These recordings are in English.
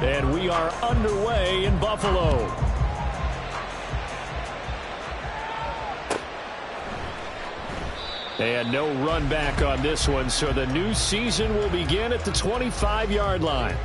And we are underway in Buffalo. And no run back on this one, so the new season will begin at the 25-yard line.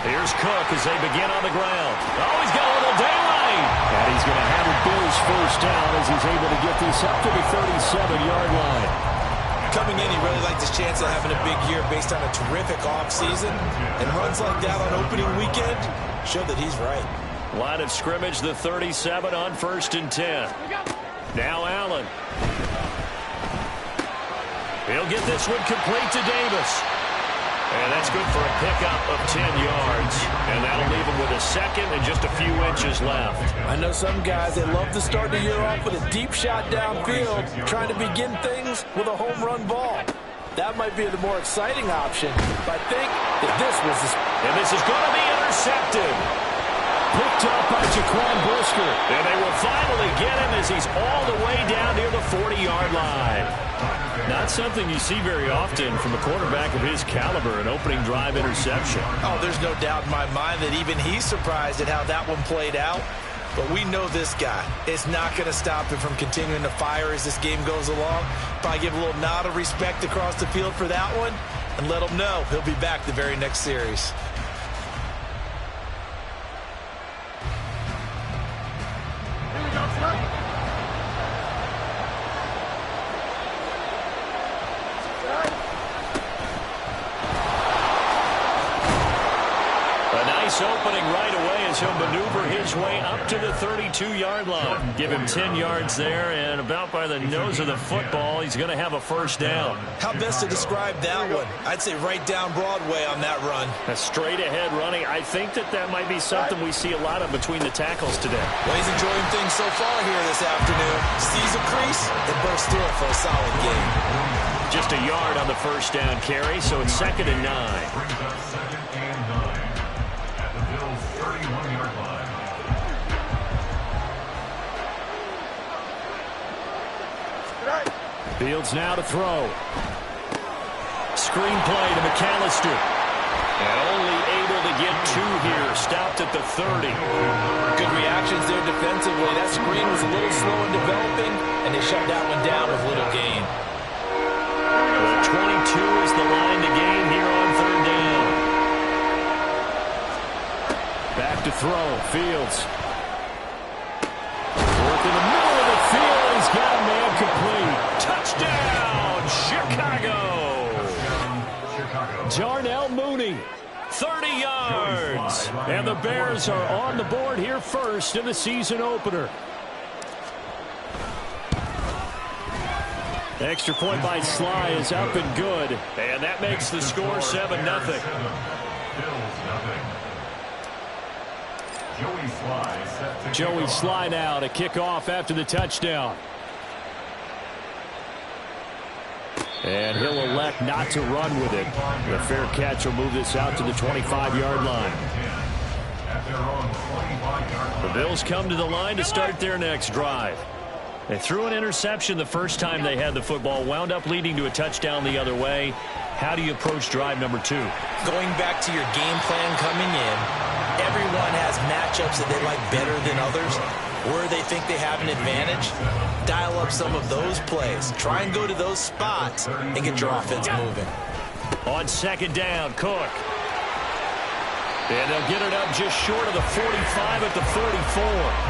Here's Cook as they begin on the ground. Oh, he's got a little daylight. And he's going to have a Bills first down as he's able to get this up to the 37-yard line. Coming in, he really liked his chance of having a big year based on a terrific offseason. And runs like that on opening weekend show that he's right. Line of scrimmage, the 37 on 1st and 10. Now Allen. He'll get this one complete to Davis. And that's good for a pickup of 10 yards. And that'll leave him with a second and just a few inches left. I know some guys, they love to start the year off with a deep shot downfield, trying to begin things with a home run ball. That might be the more exciting option, but I think that this was the... And this is going to be intercepted. Picked up by Jaquan Brisker. And they will finally get him as he's all the way down near the 40-yard line. Not something you see very often from a quarterback of his caliber, an opening drive interception. Oh, there's no doubt in my mind that even he's surprised at how that one played out. But we know this guy is not going to stop him from continuing to fire as this game goes along. Probably give a little nod of respect across the field for that one and let him know he'll be back the very next series. Opening right away as he'll maneuver his way up to the 32-yard line. Give him 10 yards there, and about by the nose of the football, he's going to have a first down. How best to describe that one? I'd say right down Broadway on that run. A straight-ahead running. I think that might be something we see a lot of between the tackles today. Well, he's enjoying things so far here this afternoon. Sees a crease and bursts through it for a solid game. Just a yard on the first down carry, so it's 2nd and 9. Fields now to throw. Screen play to McAllister. And only able to get 2 here. Stopped at the 30. Good reactions there defensively. That screen was a little slow in developing, and they shut that one down with little gain. The 22 is the line to gain here on 3rd down. Back to throw. Fields. Work in the middle of the field. He's got a man complete. Touchdown, Chicago. Darnell Mooney, 30 yards. And the Bears are on the board here first in the season opener. Extra point by Sly is up and good. And that makes the score 7-0. Joey Sly now to kick off after the touchdown. And he'll elect not to run with it. The fair catch will move this out to the 25-yard line. The Bills come to the line to start their next drive. They threw an interception the first time they had the football, wound up leading to a touchdown the other way. How do you approach drive number 2? Going back to your game plan coming in, everyone has matchups that they like better than others. Where they think they have an advantage, dial up some of those plays. Try and go to those spots and get your offense moving. On 2nd down, Cook. And they'll get it up just short of the 45 at the 44.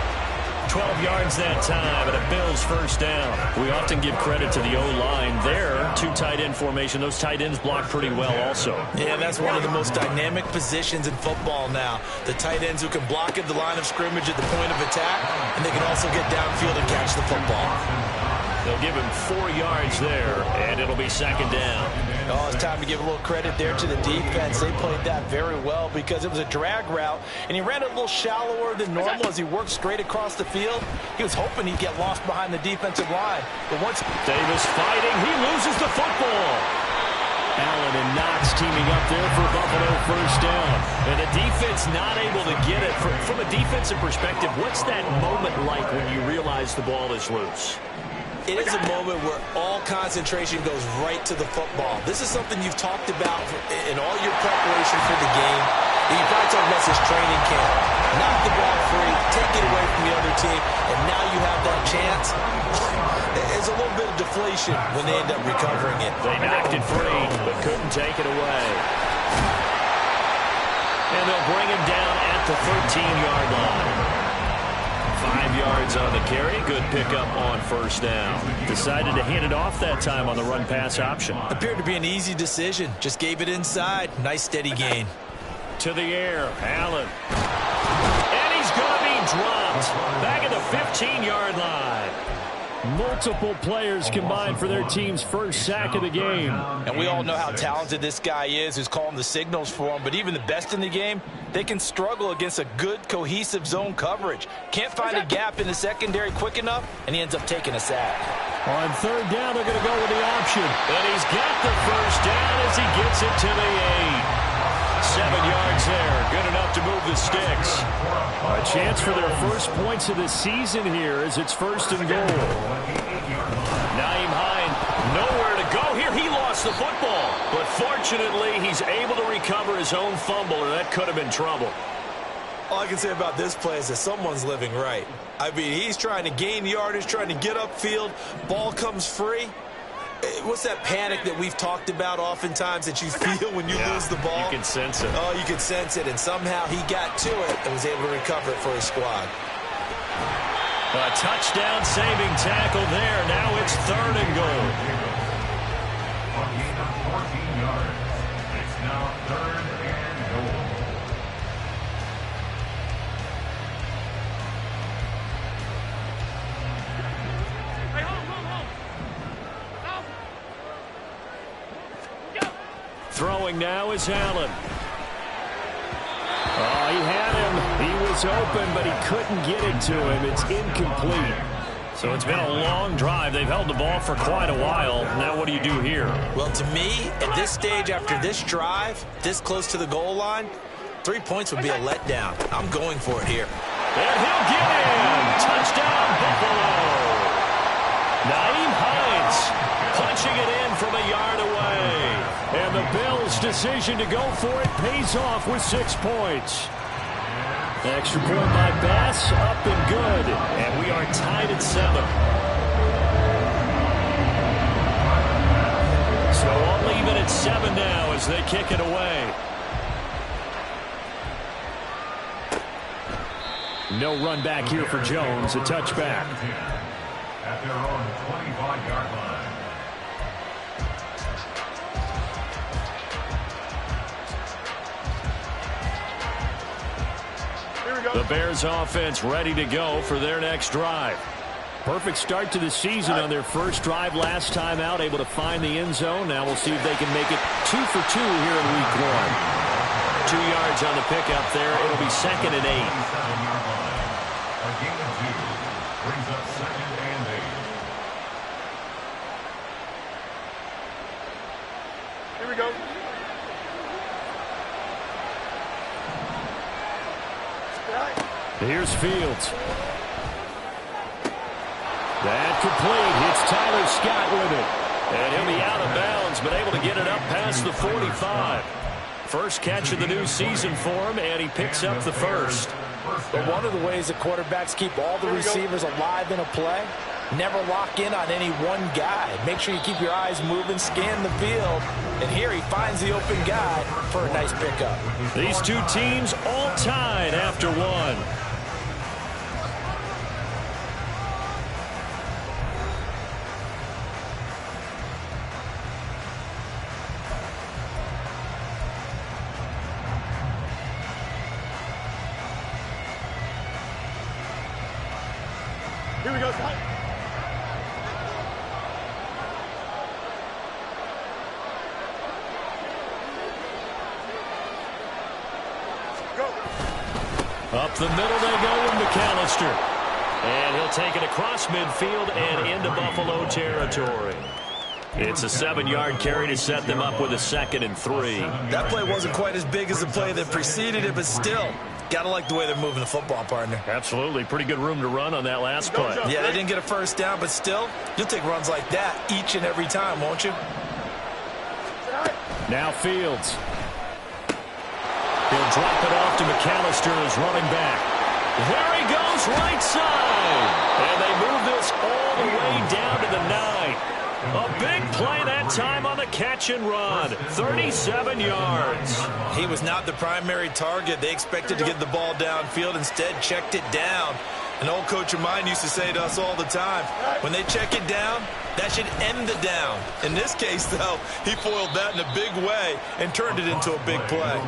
12 yards that time, and a Bills first down. We often give credit to the O-line there. 2 tight end formation. Those tight ends block pretty well also. Yeah, that's one of the most dynamic positions in football now. The tight ends who can block at the line of scrimmage at the point of attack, and they can also get downfield and catch the football. They'll give him 4 yards there, and it'll be 2nd down. Oh, it's time to give a little credit there to the defense. They played that very well because it was a drag route, and he ran it a little shallower than normal as he worked straight across the field. He was hoping he'd get lost behind the defensive line. But once Davis fighting, he loses the football. teaming up there for Buffalo first down. And the defense not able to get it. From a defensive perspective, what's that moment like when you realize the ball is loose? It is a moment where all concentration goes right to the football. This is something you've talked about in all your preparation for the game. You probably talked about this training camp. Knock the ball free, take it away from the other team, and now you have that chance. There's a little bit of deflation when they end up recovering it. They knocked it free, but couldn't take it away. And they'll bring him down at the 13-yard line. 5 yards on the carry. Good pickup on first down. Decided to hand it off that time on the run-pass option. Appeared to be an easy decision. Just gave it inside. Nice steady gain. To the air, Allen. And he's going to be dropped. Back at the 15-yard line. Multiple players combined for their team's first sack of the game. And we all know how talented this guy is who's calling the signals for him. But even the best in the game, they can struggle against a good, cohesive zone coverage. Can't find a gap in the secondary quick enough, and he ends up taking a sack. On third down, they're going to go with the option. And he's got the first down as he gets it to the 8. 7 yards there. Good enough to move the sticks. A chance for their first points of the season here as it's first and goal. Nyheim Hines, nowhere to go here. He lost the football. But fortunately, he's able to recover his own fumble, or that could have been trouble. All I can say about this play is that someone's living right. I mean, he's trying to gain yardage, trying to get upfield. Ball comes free. What's that panic that we've talked about oftentimes that you feel when you lose the ball? You can sense it. Oh, you can sense it, and somehow he got to it and was able to recover it for his squad. A touchdown-saving tackle there. Now it's third and goal. On the 14 yards. It's now third and goal. Throwing now is Allen. Oh, he had him. He was open, but he couldn't get it to him. It's incomplete. So it's been a long drive. They've held the ball for quite a while. Now what do you do here? Well, to me, at this stage after this drive, this close to the goal line, 3 points would be a letdown. I'm going for it here. And he'll get in. Touchdown, Buffalo. Nyheim Hines punching it in from a yard away. And the Bills' decision to go for it pays off with 6 points. Extra point by Bass, up and good. And we are tied at 7. So all even at 7 now as they kick it away. No run back here for Jones, a touchback. At their own 25-yard line. The Bears offense ready to go for their next drive. Perfect start to the season on their first drive last time out, able to find the end zone. Now we'll see if they can make it 2 for 2 here in week 1. 2 yards on the pickup there. It'll be 2nd and 8. A gain of 2 brings up 2nd and 8. Here we go. Here's Fields. That complete. It's Tyler Scott with it. And he'll be out of bounds, but able to get it up past the 45. First catch of the new season for him, and he picks up the first. But one of the ways that quarterbacks keep all the receivers alive in a play, never lock in on any one guy. Make sure you keep your eyes moving, scan the field. And here he finds the open guy for a nice pickup. These two teams all tied after 1. Here we go. Up the middle they go with McAllister. And he'll take it across midfield and into Buffalo territory. It's a 7-yard carry to set them up with a 2nd and 3. That play wasn't quite as big as the play that preceded it, but still, got to like the way they're moving the football, partner. Absolutely. Pretty good room to run on that last play. Yeah, they didn't get a first down, but still, you'll take runs like that each and every time, won't you? Now Fields. He'll drop it off to McAllister as running back. There he goes, right side. And they move this all the way down to the 9. A big play that time on the catch and run. 37 yards. He was not the primary target. They expected to get the ball downfield. Instead, checked it down. An old coach of mine used to say to us all the time, when they check it down, that should end the down. In this case, though, he foiled that in a big way and turned it into a big play.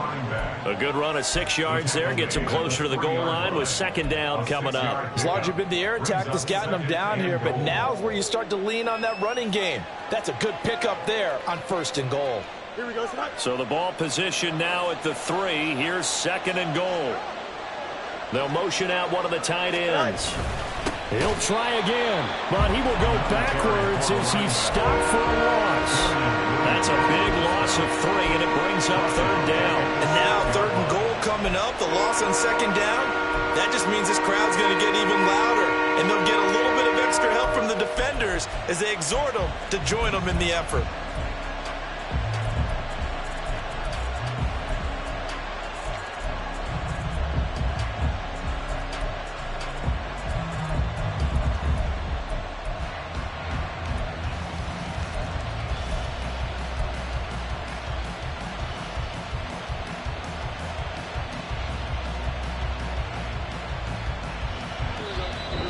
A good run of 6 yards there. Gets him closer to the goal line with 2nd down coming up. It's largely been the air attack that's gotten them down here, but now's where you start to lean on that running game. That's a good pickup there on 1st and goal. Here we go. So the ball position now at the 3. Here's 2nd and goal. They'll motion out one of the tight ends. He'll try again, but he will go backwards as he's stopped for a loss. That's a big loss of 3, and it brings up 3rd down. And now 3rd and goal coming up, the loss on 2nd down. That just means this crowd's going to get even louder, and they'll get a little bit of extra help from the defenders as they exhort them to join them in the effort.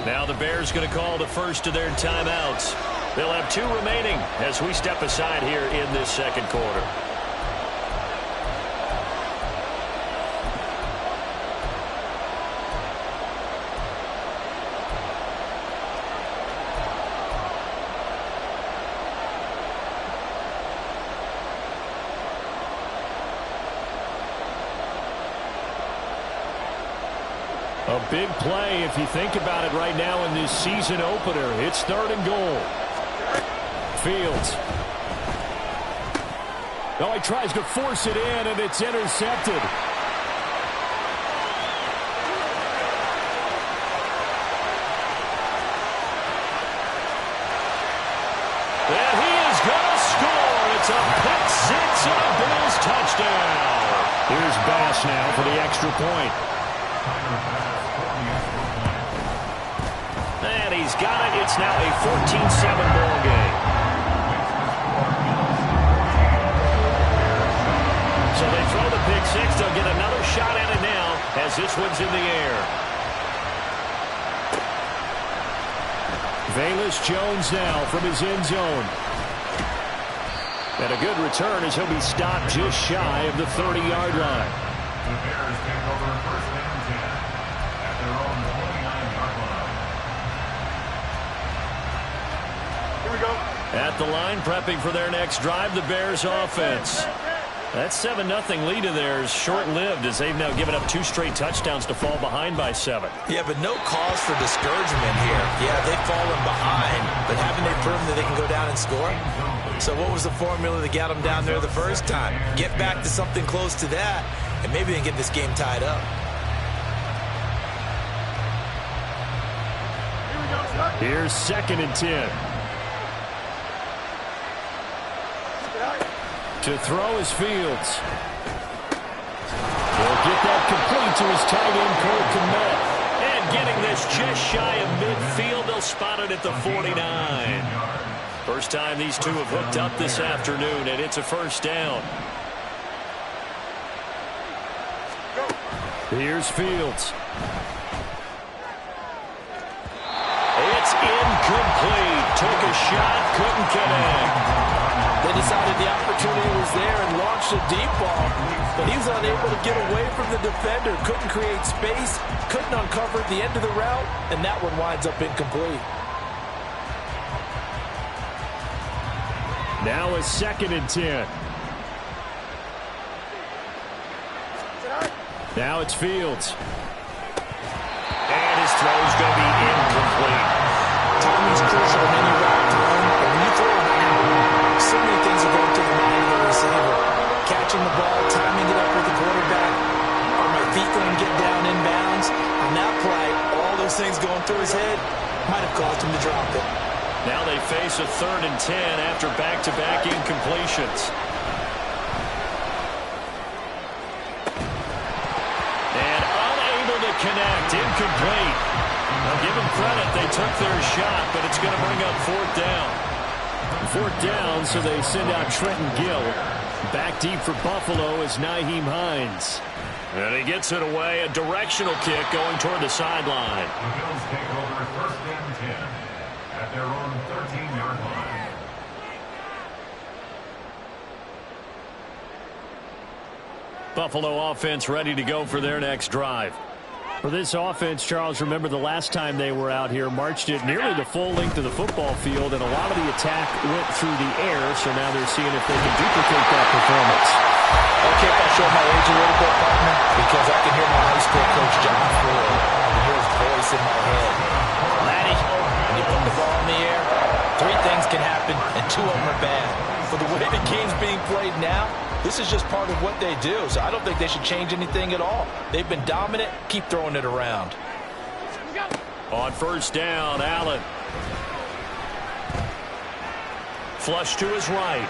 Now the Bears going to call the first of their timeouts. They'll have 2 remaining as we step aside here in this 2nd quarter. A big play if you think about it right now in this season opener. It's 3rd and goal. Fields. Oh, he tries to force it in, and it's intercepted. And he is going to score. It's a pick 6 and a Bills touchdown. Here's Bass now for the extra point. And he's got it. It's now a 14-7 ball game. So they throw the pick 6. They'll get another shot at it now as this one's in the air. Velus Jones now from his end zone. And a good return as he'll be stopped just shy of the 30-yard line. The Bears take over 1st and 10 at their own 29-yard line. Here we go. At the line, prepping for their next drive, the Bears offense. That 7-0 lead of theirs short-lived as they've now given up 2 straight touchdowns to fall behind by 7. Yeah, but no cause for discouragement here. Yeah, they've fallen behind, but haven't they proven that they can go down and score? So what was the formula that got them down there the first time? Get back to something close to that, and maybe they can get this game tied up. Here's 2nd and 10. To throw is Fields. He'll get that complete to his tight end, Cole Kmet. And getting this just shy of midfield, they'll spot it at the 49. First time these two have hooked up this afternoon, and it's a 1st down. Here's Fields. It's incomplete. Took a shot, couldn't connect. They decided the opportunity was there and launched a deep ball, but he was unable to get away from the defender. Couldn't create space, couldn't uncover the end of the route, and that one winds up incomplete. Now a 2nd and 10. Now it's Fields. And his throw's going to be incomplete. Timing's crucial in any route to run, but when you throw an out, So many things are going through the mind of the receiver. Catching the ball, timing it up with the quarterback. Are my feet going to get down in bounds? On that play, all those things going through his head might have caused him to drop it. Now they face a 3rd and 10 after back-to-back incompletions. And unable to connect, incomplete. Now give them credit, they took their shot, but it's going to bring up 4th down. 4th down, so they send out Trenton Gill. Back deep for Buffalo is Nyheim Hines. And he gets it away, a directional kick going toward the sideline. The Bills take over 1st and 10 at their own 13-yard line. Buffalo offense ready to go for their next drive. For this offense, Charles, remember the last time they were out here, marched it nearly the full length of the football field, and a lot of the attack went through the air, so now they're seeing if they can duplicate that performance. Okay, if I show my age a little bit, partner, because I can hear my high school coach, John Floyd. I can hear his voice in my head. Laddie, when you put the ball in the air, 3 things can happen, and 2 of them are bad. For the way the game's being played now, this is just part of what they do, so I don't think they should change anything at all. They've been dominant. Keep throwing it around. On 1st down, Allen. Flush to his right.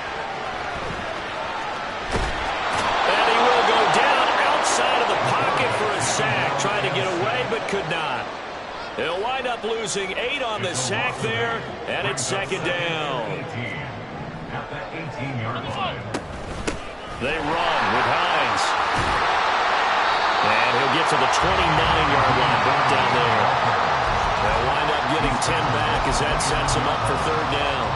And he will go down outside of the pocket for a sack. Tried to get away, but could not. He'll wind up losing 8 on the sack there, and it's 2nd down. 18 at the 18-yard line. They run with Hines. And he'll get to the 29-yard line, brought down there. They'll wind up getting 10 back as that sets them up for 3rd down.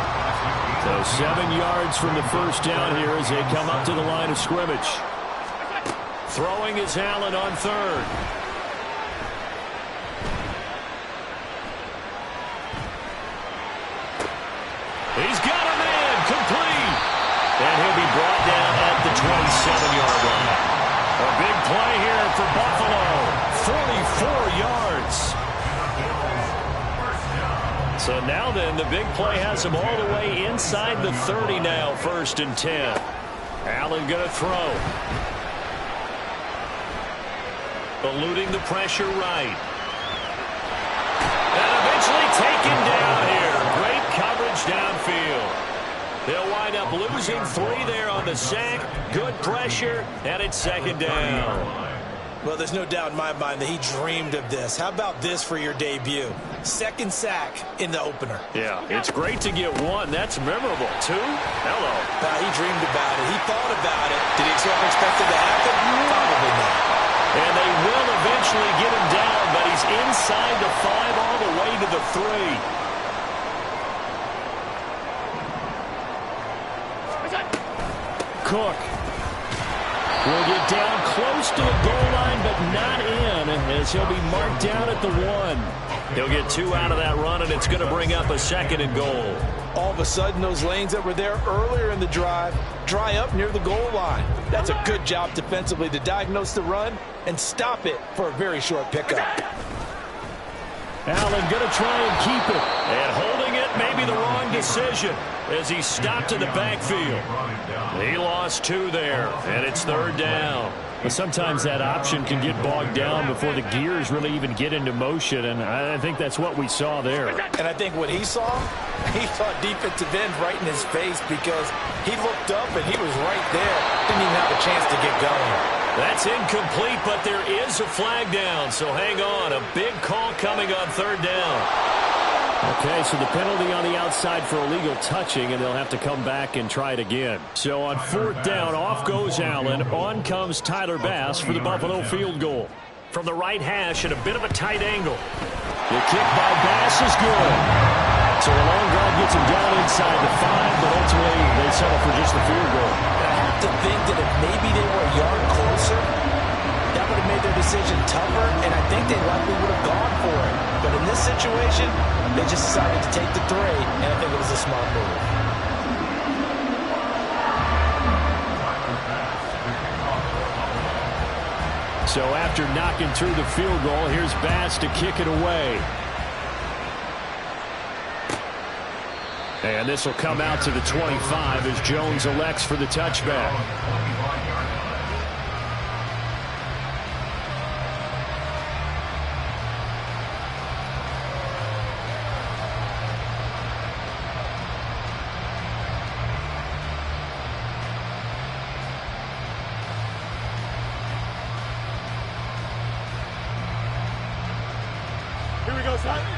So 7 yards from the 1st down here as they come up to the line of scrimmage. Throwing is Allen on 3rd. He's got a man, complete. And he'll be brought down at the 27-yard line. A big play here for Buffalo. 44 yards. So now then, the big play has him all the way inside the 30 now, 1st and 10. Allen going to throw. Eluding the pressure right. And eventually taken down here. Great coverage downfield. They'll wind up losing 3 there on the sack. Good pressure, and it's 2nd down. Well, there's no doubt in my mind that he dreamed of this. How about this for your debut? 2nd sack in the opener. Yeah, it's great to get 1. That's memorable. 2? Hello. He dreamed about it. He thought about it. Did he expect it to happen? Probably not. And they will eventually get him down, but he's inside the 5 all the way to the 3. Cook will get down close to the goal line, but not in, as he'll be marked down at the 1. He'll get 2 out of that run, and it's going to bring up a 2nd and goal. All of a sudden, those lanes that were there earlier in the drive dry up near the goal line. That's a good job defensively to diagnose the run and stop it for a very short pickup. Allen going to try and keep it. And holding it may be the wrong decision as he stopped in the backfield. He lost 2 there, and it's 3rd down. But sometimes that option can get bogged down before the gears really even get into motion, and I think that's what we saw there. And I think what he saw defensive end right in his face because he looked up and he was right there. Didn't even have a chance to get going. That's incomplete, but there is a flag down, so hang on. A big call coming on 3rd down. Okay, so the penalty on the outside for illegal touching, and they'll have to come back and try it again. So on 4th down, off goes Allen. On comes Tyler Bass for the Buffalo field goal. From the right hash at a bit of a tight angle. The kick by Bass is good. So a long drive gets him down inside the 5, but ultimately they settle for just the field goal. I have to think that if maybe they were a yard closer, that would have made their decision tougher, and I think they likely would have gone for it. But in this situation, they just decided to take the 3, and I think it was a smart move. So after knocking through the field goal, here's Bass to kick it away. And this will come out to the 25 as Jones elects for the touchback.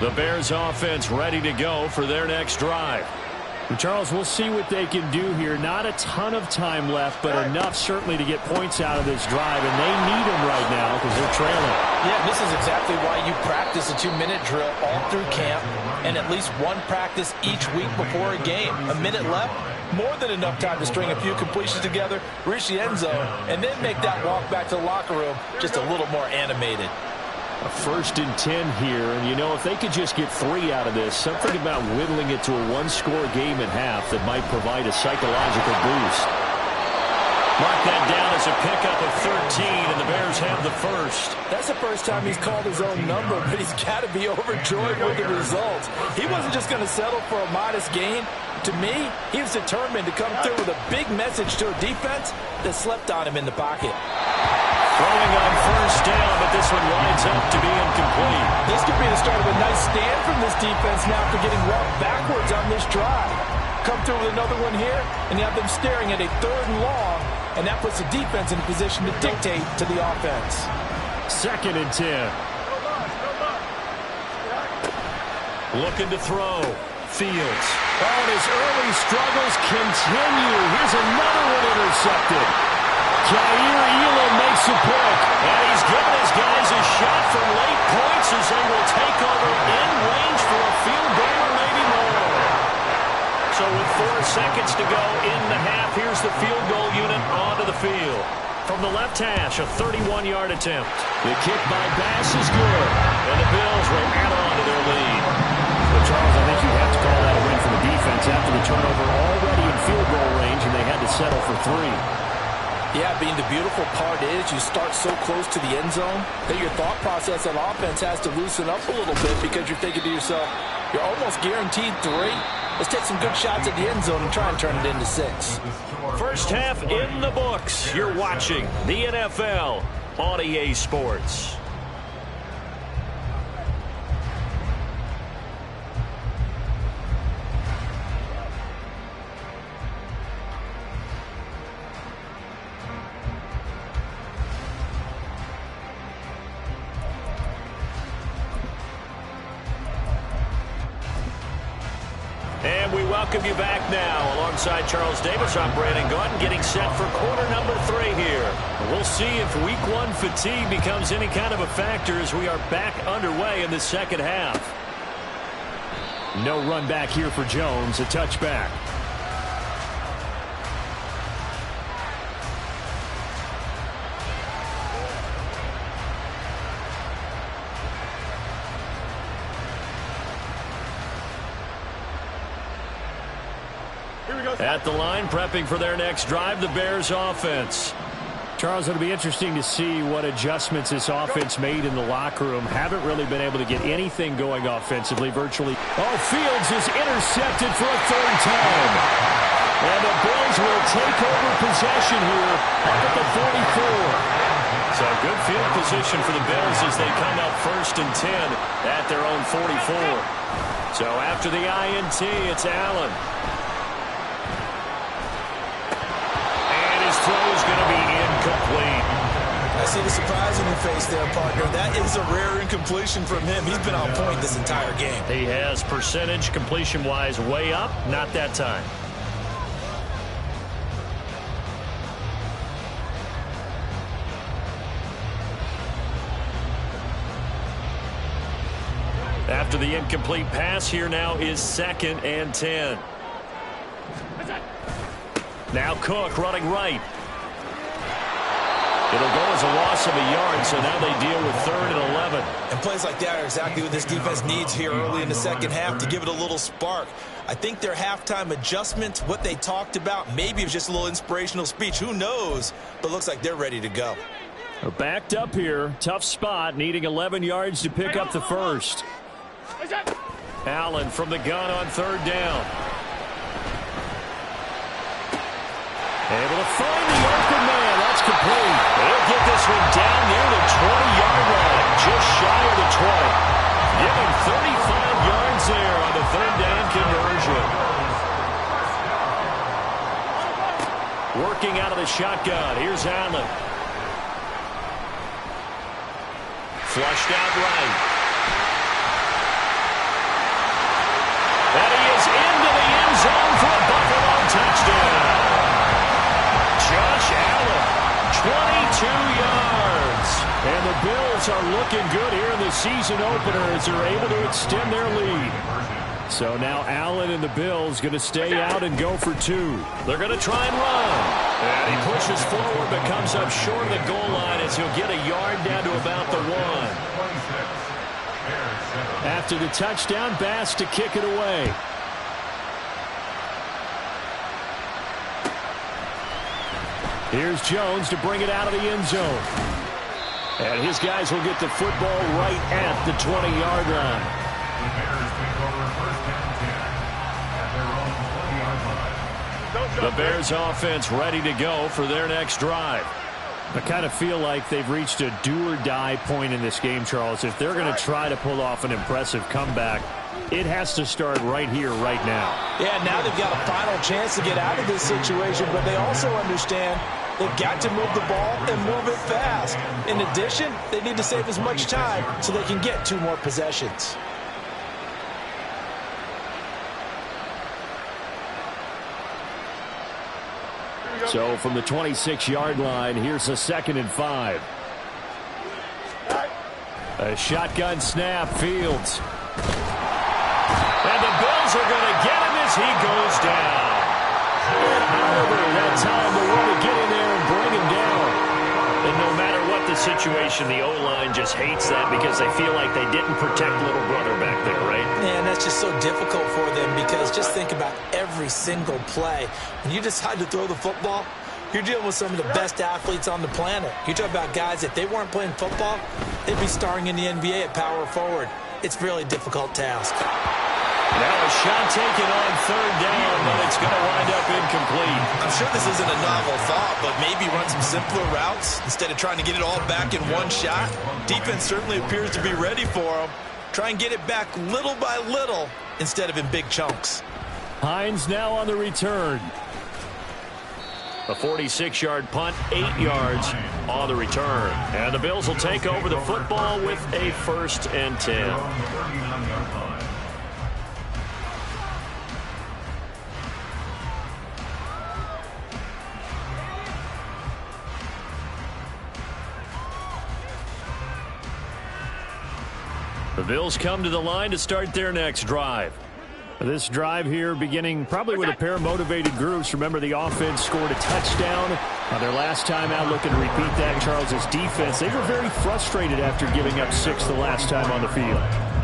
The Bears offense ready to go for their next drive. And Charles, we'll see what they can do here. Not a ton of time left, but enough certainly to get points out of this drive, and they need them right now because they're trailing. Yeah, this is exactly why you practice a 2-minute drill all through camp and at least one practice each week before a game. A minute left, more than enough time to string a few completions together, reach the end zone, and then make that walk back to the locker room just a little more animated. A 1st and 10 here, and you know, if they could just get 3 out of this, something about whittling it to a 1-score game at half that might provide a psychological boost. Mark that down as a pickup of 13, and the Bears have the first. That's the first time he's called his own number, but he's got to be overjoyed with the results. He wasn't just going to settle for a modest gain. To me, he was determined to come through with a big message to a defense that slept on him in the pocket. Throwing on 1st down, but this one winds up to be incomplete. This could be the start of a nice stand from this defense now for getting walked backwards on this drive. Come through with another one here, and you have them staring at a 3rd and long, and that puts the defense in a position to dictate to the offense. 2nd and 10. Looking to throw. Fields. Oh, and his early struggles continue. Here's another one intercepted. Jair Elam makes a pick, and he's given his guys a shot from late points as they will take over in range for a field goal or maybe more. So with 4 seconds to go in the half, here's the field goal unit onto the field. From the left hash, a 31-yard attempt. The kick by Bass is good, and the Bills will add on to their lead. But Charles, I think you have to call that a win for the defense after the turnover already in field goal range, and they had to settle for 3. Yeah, being the beautiful part is you start so close to the end zone that your thought process on offense has to loosen up a little bit because you're thinking to yourself, you're almost guaranteed 3. Let's take some good shots at the end zone and try and turn it into 6. First half in the books. You're watching the NFL on EA Sports. And we welcome you back now. Alongside Charles Davis, I'm Brandon Gaudin, getting set for quarter number 3 here. We'll see if week 1 fatigue becomes any kind of a factor as we are back underway in the second half. No run back here for Jones, a touchback. At the line, prepping for their next drive, the Bears offense. Charles, it'll be interesting to see what adjustments this offense made in the locker room. Haven't really been able to get anything going offensively, virtually. Oh, Fields is intercepted for a 3rd time. And the Bills will take over possession here up at the 44. So good field position for the Bills as they come up 1st and 10 at their own 44. So after the INT, it's Allen. Throw is going to be incomplete. I see the surprise in your face there, partner. That is a rare incompletion from him. He's been on point this entire game. He has percentage completion-wise way up. Not that time. After the incomplete pass, here now is 2nd and 10. Now Cook running right. It'll go as a loss of a yard, so now they deal with 3rd and 11. And plays like that are exactly what this defense needs here early in the second half to give it a little spark. I think their halftime adjustment, what they talked about, maybe it was just a little inspirational speech. Who knows? But looks like they're ready to go. They're backed up here. Tough spot, needing 11 yards to pick up the first. Allen from the gun on 3rd down. Able to find the open man. That's complete. He'll get this one down near the 20-yard line, just shy of the 20. Give him 35 yards there on the third down conversion. Working out of the shotgun. Here's Allen. Flushed out right. And he is into the end zone for a Buffalo touchdown. Josh Allen, 22 yards. And the Bills are looking good here in the season opener as they're able to extend their lead. So now Allen and the Bills going to stay out and go for two. They're going to try and run. And he pushes forward but comes up short of the goal line as he'll get a yard down to about the 1. After the touchdown, Bass to kick it away. Here's Jones to bring it out of the end zone. And his guys will get the football right at the 20-yard line. The Bears take over first and 10 at their own 20-yard line. The Bears offense ready to go for their next drive. I kind of feel like they've reached a do-or-die point in this game, Charles. If they're going to try to pull off an impressive comeback, it has to start right here, right now. Yeah, now they've got a final chance to get out of this situation, but they also understand they've got to move the ball and move it fast. In addition, they need to save as much time so they can get 2 more possessions. So from the 26-yard line, here's a 2nd and 5. A shotgun snap, Fields. And the Bills are going to get him as he goes down. However, that time they want to get in there and bring him down. And no matter what the situation, the O-line just hates that because they feel like they didn't protect little brother back there, right? Man, that's just so difficult for them because just think about every single play. When you decide to throw the football, you're dealing with some of the best athletes on the planet. You talk about guys, if they weren't playing football, they'd be starring in the NBA at power forward. It's a really difficult task. Now a shot taken on third down, but it's going to wind up incomplete. I'm sure this isn't a novel thought, but maybe run some simpler routes instead of trying to get it all back in one shot. Defense certainly appears to be ready for them. Try and get it back little by little instead of in big chunks. Hines now on the return. A 46-yard punt, 8 yards on the return. And the Bills will take over the football with a 1st and 10. The Bills come to the line to start their next drive. This drive here beginning probably with a pair of motivated groups. Remember, the offense scored a touchdown their last time out. Looking to repeat that. Charles's defense, they were very frustrated after giving up 6 the last time on the field.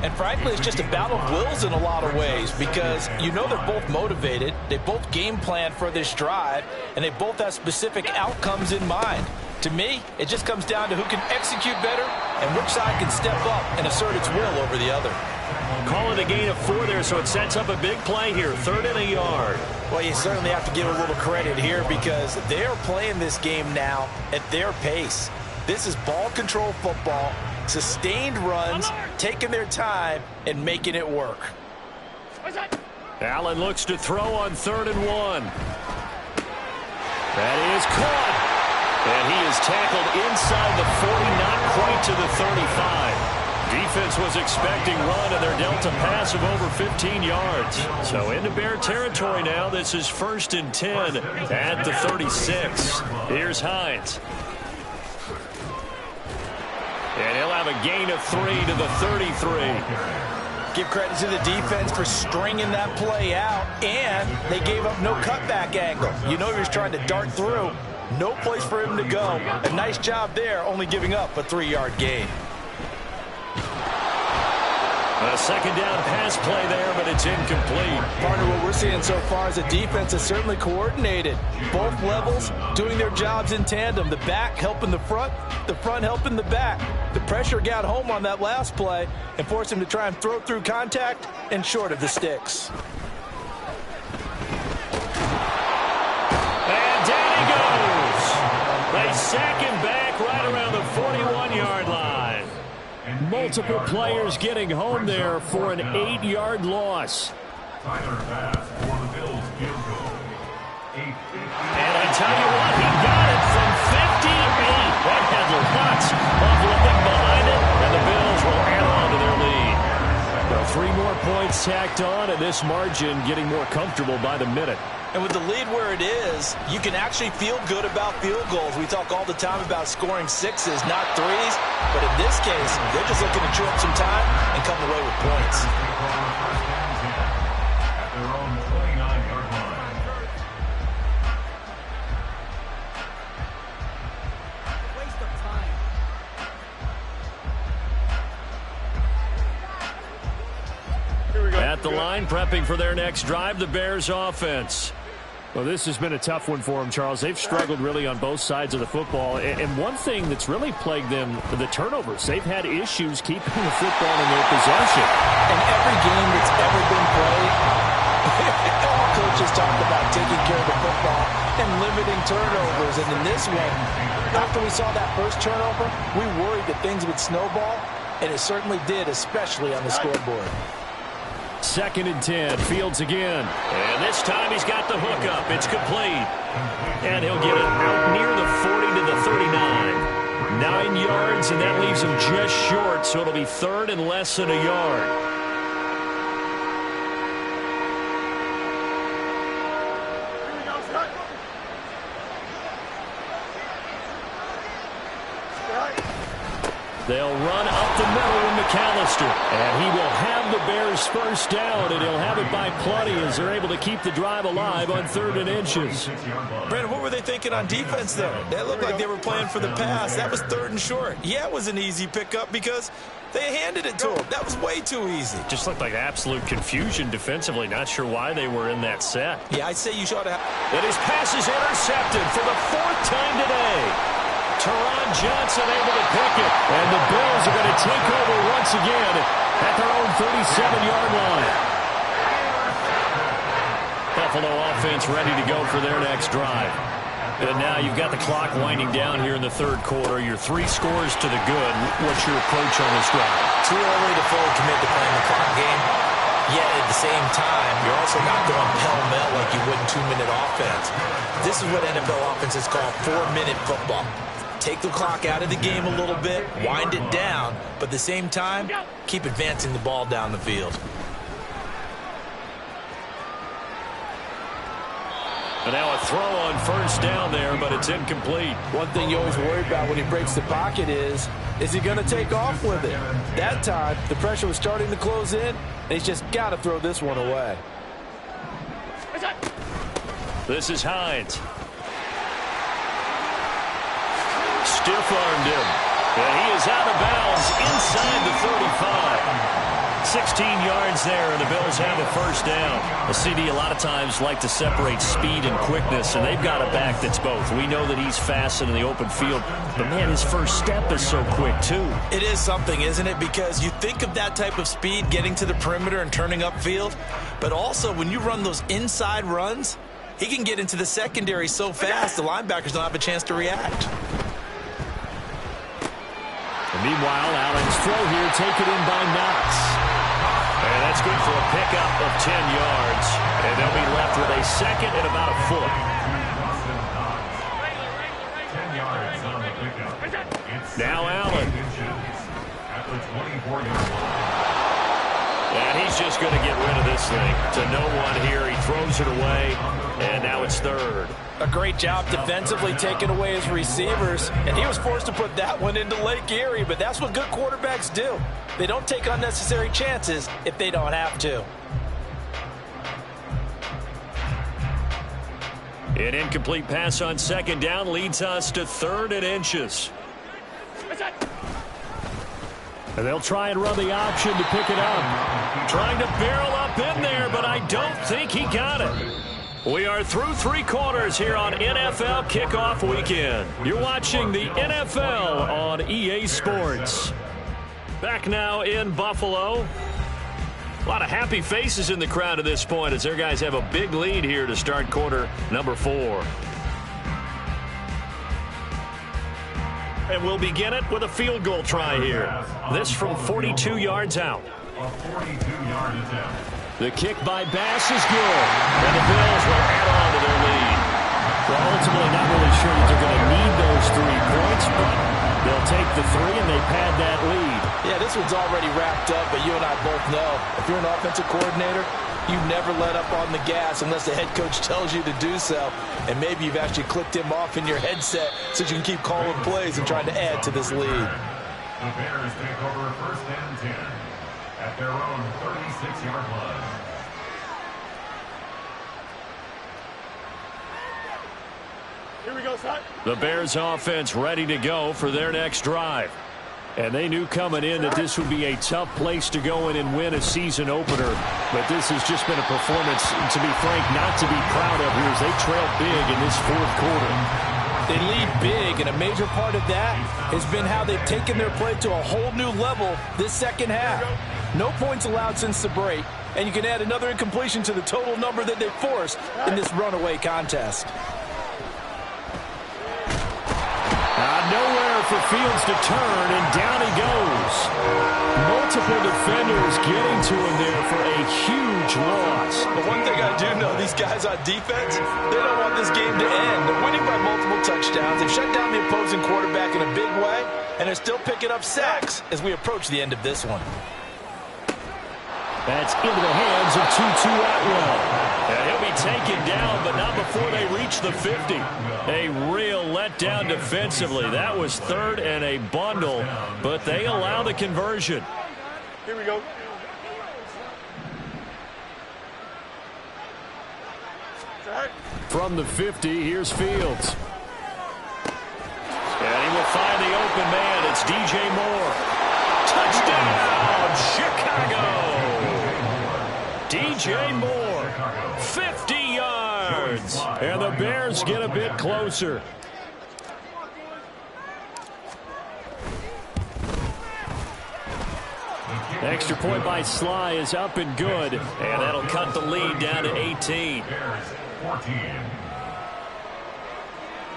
And frankly, it's just a battle of wills in a lot of ways because you know they're both motivated. They both game plan for this drive, and they both have specific outcomes in mind. To me, it just comes down to who can execute better and which side can step up and assert its will over the other. Call it a gain of 4 there, so it sets up a big play here. 3rd and a yard. Well, you certainly have to give a little credit here because they're playing this game now at their pace. This is ball control football, sustained runs, taking their time, and making it work. Allen looks to throw on 3rd and 1. That is caught. And he is tackled inside the 40, not quite to the 35. Defense was expecting run, and they're dealt a pass of over 15 yards. So into Bear territory now. This is 1st and 10 at the 36. Here's Hines. And he'll have a gain of 3 to the 33. Give credit to the defense for stringing that play out, and they gave up no cutback angle. You know he was trying to dart through. No place for him to go. A nice job there, only giving up a 3-yard gain. A 2nd down pass play there, but it's incomplete. Partner, what we're seeing so far is the defense is certainly coordinated. Both levels doing their jobs in tandem. The back helping the front helping the back. The pressure got home on that last play and forced him to try and throw through contact and short of the sticks. And down he second back right around the 41-yard line. Multiple players getting home there for an 8-yard loss. Tyler Bass for the Bills field goal. And I tell you what, he got it from 58. That had lots of looking behind it, and the Bills will add on to their lead. Well, 3 more points tacked on, and this margin getting more comfortable by the minute. And with the lead where it is, you can actually feel good about field goals. We talk all the time about scoring 6s, not 3s. But in this case, they're just looking to chew up some time and come away with points. At their own 29-yard line. Waste of time. Here we go. At the line, prepping for their next drive, the Bears offense. Well, this has been a tough one for them, Charles. They've struggled really on both sides of the football. And one thing that's really plagued them, the turnovers. They've had issues keeping the football in their possession. In every game that's ever been played, all coaches talk about taking care of the football and limiting turnovers. And in this one, after we saw that first turnover, we worried that things would snowball, and it certainly did, especially on the scoreboard. 2nd and 10, Fields again. And this time he's got the hook up. It's complete. And he'll get it out near the 40 to the 39. 9 yards, and that leaves him just short, so it'll be 3rd and less than a yard. They'll run up the middle with McAllister. And he will have the Bears first down, and he'll have it by plenty as they're able to keep the drive alive on 3rd and inches. Brandon, what were they thinking on defense there? They looked like they were playing for the pass. That was 3rd and short. Yeah, it was an easy pickup because they handed it to him. That was way too easy. Just looked like absolute confusion defensively. Not sure why they were in that set. Yeah, I'd say you should have. And his pass is intercepted for the 4th time today. Teron Johnson able to pick it. And the Bills are going to take over once again at their own 37-yard line. Buffalo offense ready to go for their next drive. And now you've got the clock winding down here in the 3rd quarter. You're 3 scores to the good. What's your approach on this drive? Too early to fully commit to playing the clock game. Yet at the same time, you're also not going pell-mell like you would in 2-minute offense. This is what NFL offenses call 4-minute football. Take the clock out of the game a little bit, wind it down, but at the same time, keep advancing the ball down the field. And now a throw on 1st down there, but it's incomplete. One thing you always worry about when he breaks the pocket is he going to take off with it? That time, the pressure was starting to close in, and he's just got to throw this one away. This is Hines. Stiff-armed him. And he is out of bounds inside the 35. 16 yards there, and the Bills have a first down. A CD a lot of times like to separate speed and quickness, and they've got a back that's both. We know that he's fast in the open field, but, man, his first step is so quick, too. It is something, isn't it? Because you think of that type of speed getting to the perimeter and turning upfield, but also when you run those inside runs, he can get into the secondary so fast the linebackers don't have a chance to react. And meanwhile, Allen's throw here taken in by Knox. And that's good for a pickup of 10 yards. And they'll be left with a 2nd and about a foot. 10 yards on the pickup. Now Allen. At the 24-yard line. And he's just going to get rid of this thing. To no one here. He throws it away. And now it's 3rd. A great job defensively taking away his receivers, and he was forced to put that one into Lake Erie, but that's what good quarterbacks do. They don't take unnecessary chances if they don't have to. An incomplete pass on 2nd down leads us to 3rd and inches. And they'll try and run the option to pick it up. Trying to barrel up in there, but I don't think he got it. We are through 3 quarters here on NFL Kickoff Weekend. You're watching the NFL on EA Sports. Back now in Buffalo. A lot of happy faces in the crowd at this point as their guys have a big lead here to start quarter number 4. And we'll begin it with a field goal try here. This from 42 yards out. A 42-yard attempt. The kick by Bass is good. And the Bills will add on to their lead. Well, ultimately not really sure that they're going to need those 3 points, but they'll take the 3 and they pad that lead. Yeah, this one's already wrapped up, but you and I both know if you're an offensive coordinator, you never let up on the gas unless the head coach tells you to do so. And maybe you've actually clicked him off in your headset so you can keep calling plays and trying to add to this lead. The Bears take over 1st and 10 at their own 36-yard line. Here we go, son. The Bears offense ready to go for their next drive. And they knew coming in that this would be a tough place to go in and win a season opener. But this has just been a performance, to be frank, not to be proud of here as they trail big in this 4th quarter. They lead big, and a major part of that has been how they've taken their play to a whole new level this second half. No points allowed since the break, and you can add another incompletion to the total number that they forced in this runaway contest. Nowhere for Fields to turn, and down he goes. Multiple defenders getting to him there for a huge loss. But one thing I do know, these guys on defense, they don't want this game to end. They're winning by multiple touchdowns. They've shut down the opposing quarterback in a big way, and they're still picking up sacks as we approach the end of this one. That's into the hands of Tutu Atwell. And he'll be taken down, but not before they reach the 50. A real letdown defensively. That was 3rd and a bundle, but they allow the conversion. Here we go. From the 50, here's Fields. And he will find the open man. It's DJ Moore. Touchdown, Chicago! DJ Moore, 50 yards. And the Bears get a bit closer. Extra point by Sly is up and good. And that'll cut the lead down to 18. Bears 14.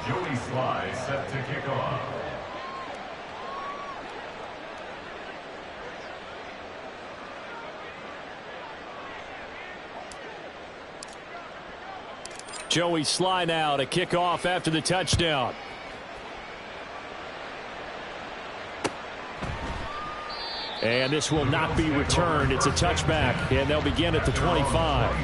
Joey Sly set to kick off. Joey Sly now to kick off after the touchdown. And this will not be returned. It's a touchback, and they'll begin at the 25.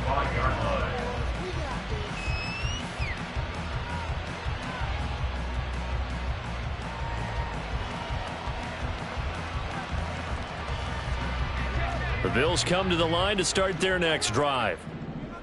The Bills come to the line to start their next drive.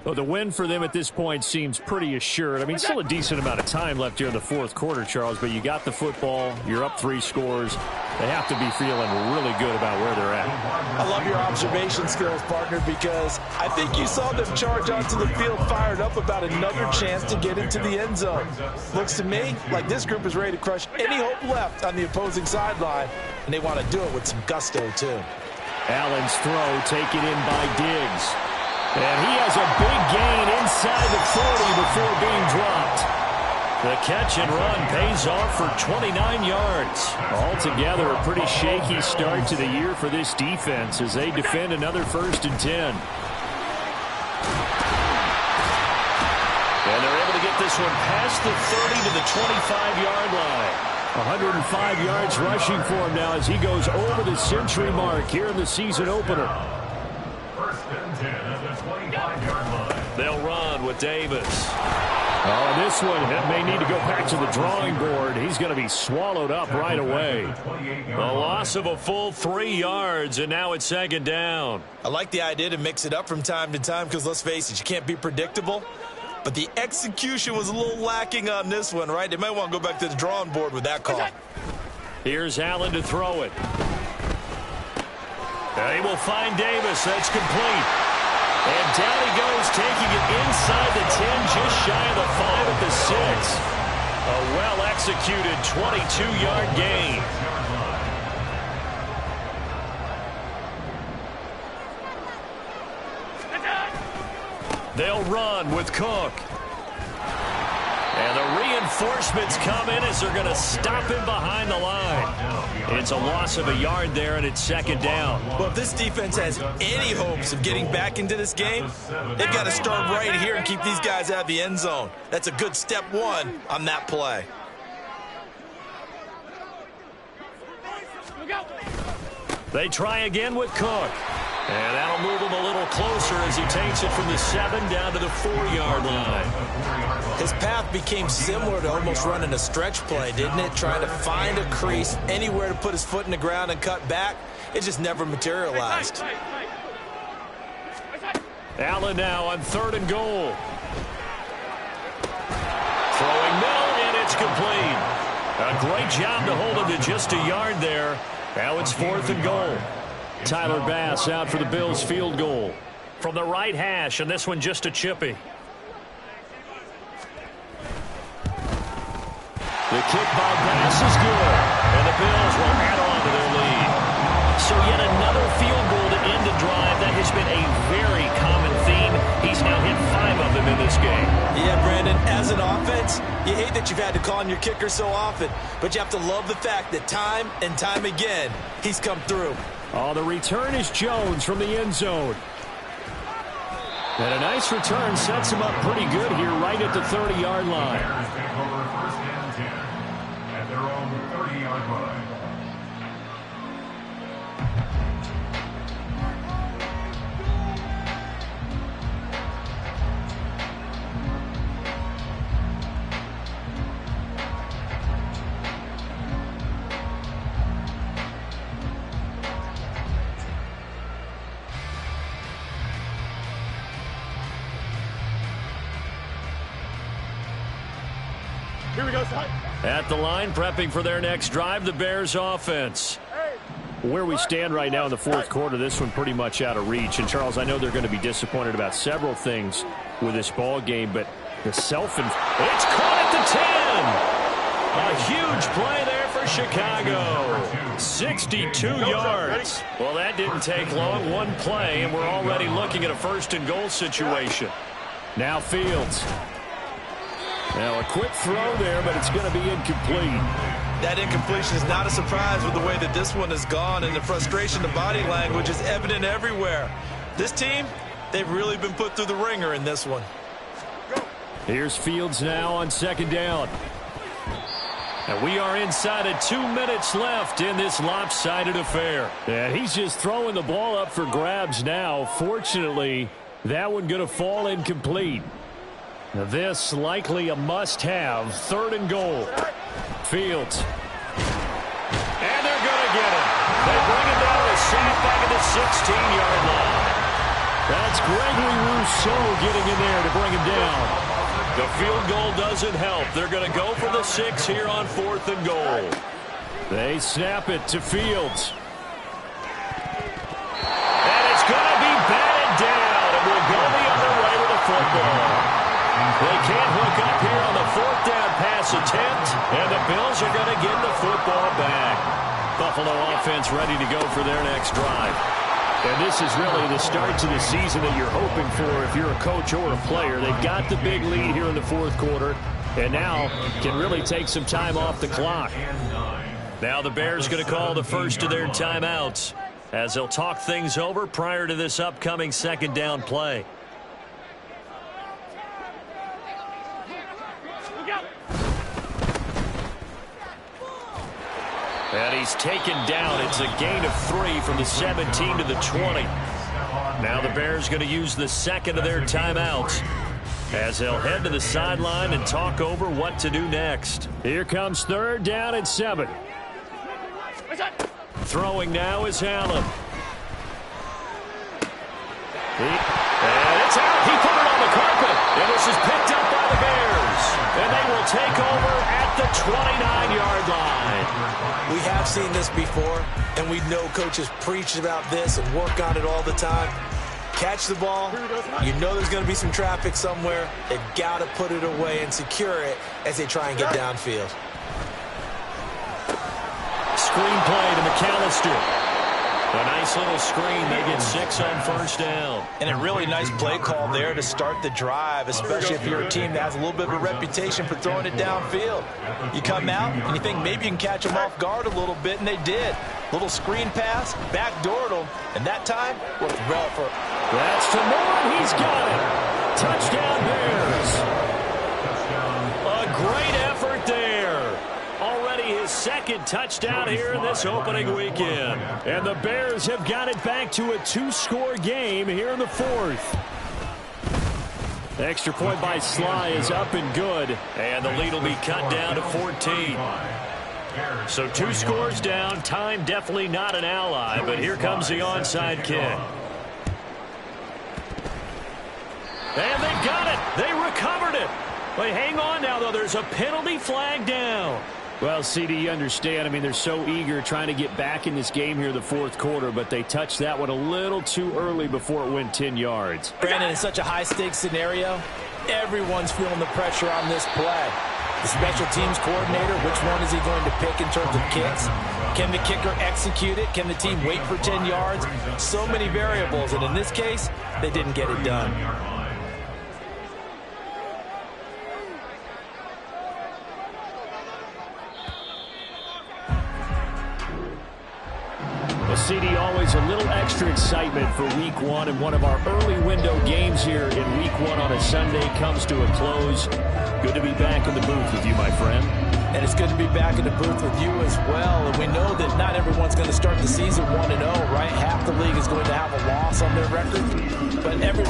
Well, the win for them at this point seems pretty assured. I mean, still a decent amount of time left here in the 4th quarter, Charles, but you got the football. You're up 3 scores. They have to be feeling really good about where they're at. I love your observation skills, partner, because I think you saw them charge onto the field fired up about another chance to get into the end zone. Looks to me like this group is ready to crush any hope left on the opposing sideline, and they want to do it with some gusto, too. Allen's throw taken in by Diggs. And he has a big gain inside the 40 before being dropped. The catch and run pays off for 29 yards. Altogether, a pretty shaky start to the year for this defense as they defend another 1st and 10. And they're able to get this one past the 30 to the 25-yard line. 105 yards rushing for him now as he goes over the century mark here in the season opener. 1st and 10 at the 25-yard line. They'll run with Davis. Oh, this one may need to go back to the drawing board. He's going to be swallowed up right away. A loss of a full 3 yards, and now it's 2nd down. I like the idea to mix it up from time to time because, let's face it, you can't be predictable. But the execution was a little lacking on this one, right? They might want to go back to the drawing board with that call. Here's Allen to throw it. And he will find Davis. That's complete. And down he goes, taking it inside the 10, just shy of the 5 at the 6. A well-executed 22-yard gain. They'll run with Cook. And And the reinforcements come in as they're going to stop him behind the line. It's a loss of a yard there, and it's second down. Well, if this defense has any hopes of getting back into this game, they've got to start right here and keep these guys out of the end zone. That's a good step one on that play. They try again with Cook. And that'll move him a little closer as he takes it from the 7 down to the 4-yard line. His path became similar to almost running a stretch play, didn't it? Trying to find a crease, anywhere to put his foot in the ground and cut back. It just never materialized. Allen now on 3rd and goal. Throwing middle, and it's complete. A great job to hold him to just a yard there. Now it's 4th and goal. Tyler Bass out for the Bills field goal. From the right hash, and this one just a chippy. The kick by Bass is good, and the Bills will add on to their lead. So yet another field goal to end a drive. That has been a very common theme. He's now hit 5 of them in this game. Yeah, Brandon, as an offense, you hate that you've had to call on your kicker so often, but you have to love the fact that time and time again, he's come through. Oh, the return is Jones from the end zone. And a nice return sets him up pretty good here right at the 30-yard line. Bears take over 1st and 10 at their own 30-yard line. Here we go, son. At the line, prepping for their next drive, the Bears offense. Where we stand right now in the 4th quarter, this one pretty much out of reach. And, Charles, I know they're going to be disappointed about several things with this ball game, but the It's caught at the 10. A huge play there for Chicago. 62 yards. Well, that didn't take long. One play, and we're already looking at a 1st and goal situation. Now Fields. Now a quick throw there, but it's going to be incomplete. That incompletion is not a surprise with the way that this one has gone, and the frustration, the body language is evident everywhere. This team, they've really been put through the ringer in this one. Here's Fields now on 2nd down. And we are inside of 2 minutes left in this lopsided affair. Yeah, he's just throwing the ball up for grabs now. Fortunately, that one going to fall incomplete. Now this likely a must-have. 3rd and goal. Fields. And they're going to get him. They bring him down to sack back at the 16-yard line. That's Gregory Rousseau getting in there to bring him down. The field goal doesn't help. They're going to go for the 6 here on 4th and goal. They snap it to Fields. And it's going to be batted down. And we'll go the other way with the football. They can't hook up here on the 4th down pass attempt, and the Bills are going to get the football back. Buffalo offense ready to go for their next drive. And this is really the start to the season that you're hoping for if you're a coach or a player. They've got the big lead here in the 4th quarter, and now can really take some time off the clock. Now the Bears going to call the first of their timeouts as they'll talk things over prior to this upcoming 2nd down play. And he's taken down. It's a gain of 3 from the 17 to the 20. Now the Bears going to use the 2nd of their timeouts as they'll head to the sideline and talk over what to do next. Here comes 3rd down and 7. Throwing now is Allen. And it's out. He put it on the carpet. And this is picked up by the Bears. And they will take over at the 29-yard line. We have seen this before, and we know coaches preach about this and work on it all the time. Catch the ball. You know there's going to be some traffic somewhere. They've got to put it away and secure it as they try and get downfield. Screen play to McAllister. A nice little screen. They get 6 on first down. And a really nice play call there to start the drive, especially if you're a team that has a little bit of a reputation for throwing it downfield. You come out and you think maybe you can catch them off guard a little bit, and they did. Little screen pass, backdoored them, and that time was well for. That's to Moore. He's got it. Touchdown Bears. A great effort there. Already his second touchdown here in this opening weekend. And the Bears have got it back to a 2-score game here in the 4th. The extra point by Sly is up and good. And the lead will be cut down to 14. So 2 scores down. Time definitely not an ally, but here comes the onside kick. And they got it. They recovered it. But hang on now, though. There's a penalty flag down. Well, CD, you understand. I mean, they're so eager trying to get back in this game here in the 4th quarter, but they touched that one a little too early before it went 10 yards. Brandon, in such a high-stakes scenario, everyone's feeling the pressure on this play. The special teams coordinator, which one is he going to pick in terms of kicks? Can the kicker execute it? Can the team wait for 10 yards? So many variables, and in this case, they didn't get it done. Well, CD, always a little extra excitement for Week 1, and one of our early window games here in Week 1 on a Sunday comes to a close. Good to be back in the booth with you, my friend. And it's good to be back in the booth with you as well. And we know that not everyone's going to start the season 1-0, right? Half the league is going to have a loss on their record. But every